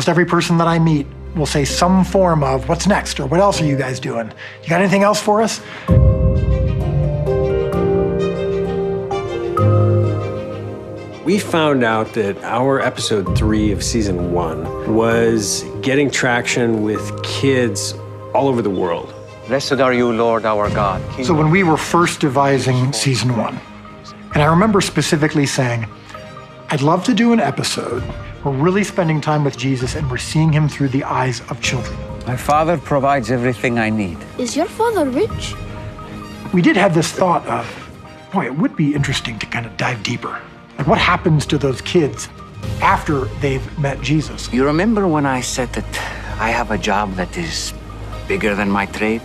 Almost every person that I meet will say some form of, what's next, or what else are you guys doing? You got anything else for us? We found out that our episode 3 of season 1 was getting traction with kids all over the world. Blessed are you, Lord our God. So when we were first devising season 1, and I remember specifically saying, I'd love to do an episode where we're really spending time with Jesus and we're seeing him through the eyes of children. My Father provides everything I need. Is your father rich? We did have this thought of, boy, it would be interesting to kind of dive deeper. Like, what happens to those kids after they've met Jesus? You remember when I said that I have a job that is bigger than my trade?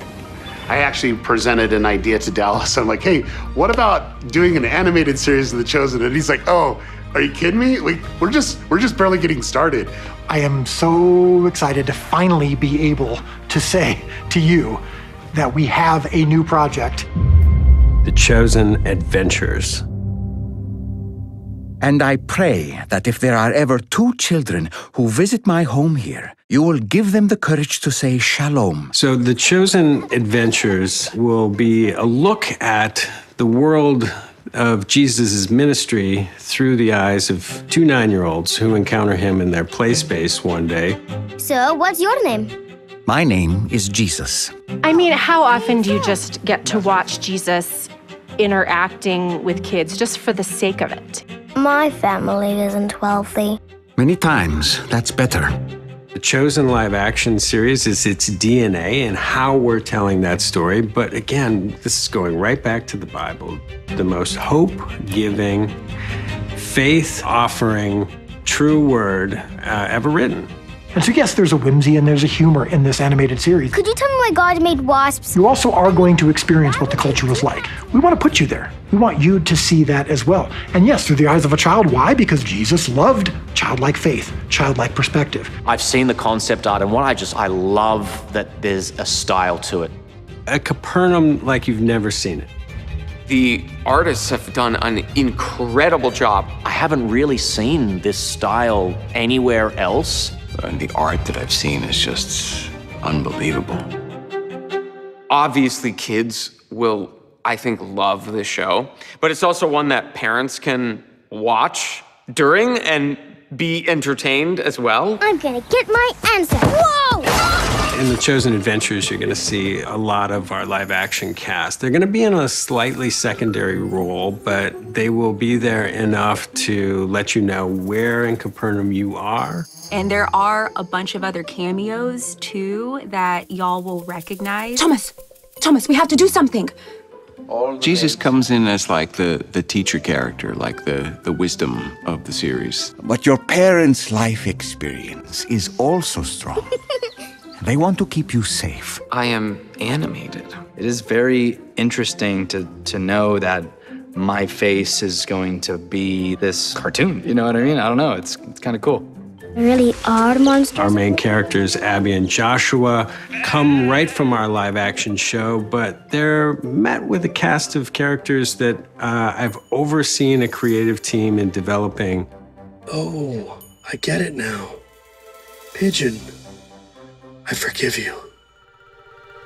I actually presented an idea to Dallas. I'm like, hey, what about doing an animated series of The Chosen? And he's like, oh, are you kidding me? Like, we're just barely getting started. I am so excited to finally be able to say to you that we have a new project. The Chosen Adventures. And I pray that if there are ever 2 children who visit my home here, you will give them the courage to say shalom. So The Chosen Adventures will be a look at the world of Jesus' ministry through the eyes of 2 9-year-olds who encounter him in their play space one day. So, what's your name? My name is Jesus. I mean, how often do you just get to watch Jesus interacting with kids just for the sake of it? My family isn't wealthy. Many times, that's better. The Chosen live action series is its DNA and how we're telling that story. But again, this is going right back to the Bible, the most hope-giving, faith-offering, true word ever written. And so yes, there's a whimsy and there's a humor in this animated series. Could you tell me why God made wasps? You also are going to experience what the culture was like. We want to put you there. We want you to see that as well. And yes, through the eyes of a child. Why? Because Jesus loved childlike faith, childlike perspective. I've seen the concept art, and I love that there's a style to it. A Capernaum like you've never seen it. The artists have done an incredible job. I haven't really seen this style anywhere else. And the art that I've seen is just unbelievable. Obviously, kids will, I think, love the show, but it's also one that parents can watch during and be entertained as well. I'm gonna get my answer. Whoa! In The Chosen Adventures, you're going to see a lot of our live-action cast. They're going to be in a slightly secondary role, but they will be there enough to let you know where in Capernaum you are. And there are a bunch of other cameos, too, that y'all will recognize. Thomas, we have to do something. Jesus comes in as like the teacher character, like the wisdom of the series. But your parents' life experience is also strong. They want to keep you safe. I am animated. It is very interesting to know that my face is going to be this cartoon. You know what I mean? I don't know. It's kind of cool. Really are monsters. Our main characters, Abby and Joshua, come right from our live-action show, but they're met with a cast of characters that I've overseen a creative team in developing. Oh, I get it now. Pigeon, I forgive you.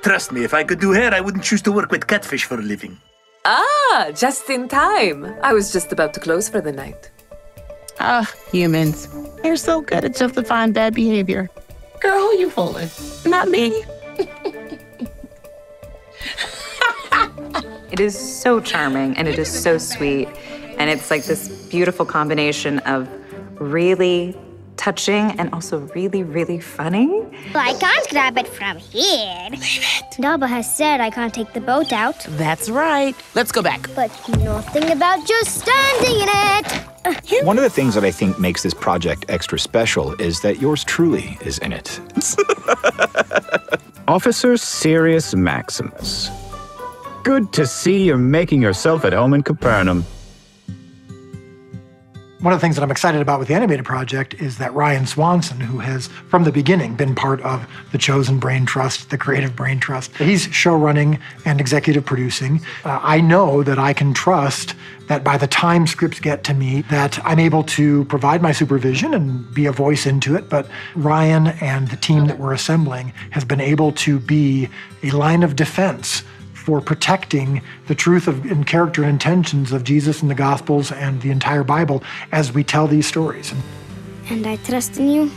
Trust me, if I could do hair, I wouldn't choose to work with catfish for a living. Ah, just in time. I was just about to close for the night. Humans. They're so good at justifying bad behavior. Girl, who you fooling? Not me. It is so charming, and it is so sweet. And it's like this beautiful combination of really touching and also really, really funny. But I can't grab it from here. Leave it. Daba has said I can't take the boat out. That's right. Let's go back. But nothing about just standing in it. One of the things that I think makes this project extra special is that yours truly is in it. Officer Sirius Maximus. Good to see you're making yourself at home in Capernaum. One of the things that I'm excited about with the animated project is that Ryan Swanson, who has from the beginning been part of the Chosen Brain Trust, the Creative Brain Trust, he's show running and executive producing. I know that I can trust that by the time scripts get to me, that I'm able to provide my supervision and be a voice into it. But Ryan and the team that we're assembling has been able to be a line of defense for protecting the truth of and character and intentions of Jesus and the Gospels and the entire Bible as we tell these stories. And I trust in you,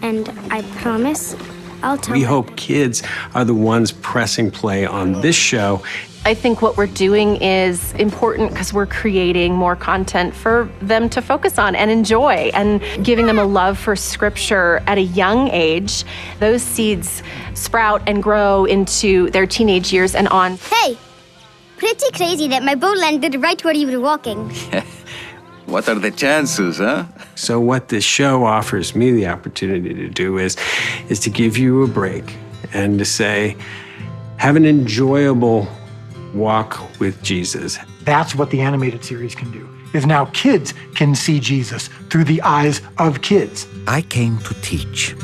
and I promise I'll tell We hope kids are the ones pressing play on this show. I think what we're doing is important because we're creating more content for them to focus on and enjoy, and giving them a love for scripture at a young age. Those seeds sprout and grow into their teenage years and on. Hey, pretty crazy that my boat landed right where you were walking. What are the chances, huh? So what this show offers me the opportunity to do is to give you a break and to say, have an enjoyable walk with Jesus. That's what the animated series can do, is now kids can see Jesus through the eyes of kids. I came to teach.